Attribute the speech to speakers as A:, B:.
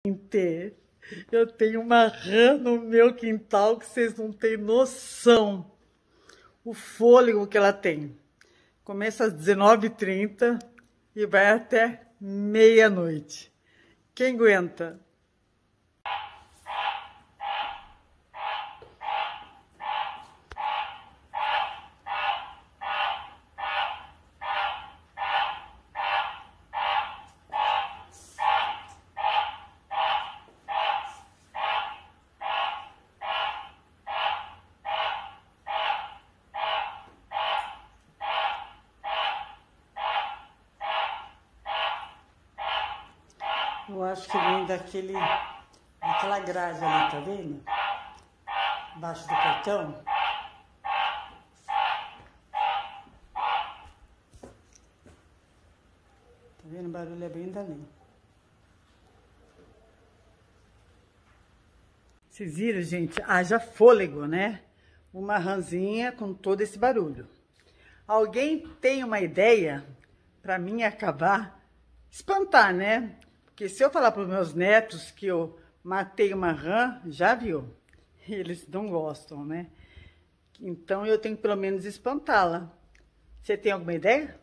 A: Gente, eu tenho uma rã no meu quintal que vocês não têm noção o fôlego que ela tem. Começa às 19h30 e vai até meia-noite. Quem aguenta? Eu acho que vem daquela grade ali, tá vendo? Embaixo do portão. Tá vendo? O barulho é bem dali. Vocês viram, gente? Haja fôlego, né? Uma rãzinha com todo esse barulho. Alguém tem uma ideia para mim acabar, espantar, né? Porque se eu falar para os meus netos que eu matei uma rã, já viu? Eles não gostam, né? Então eu tenho que pelo menos espantá-la. Você tem alguma ideia?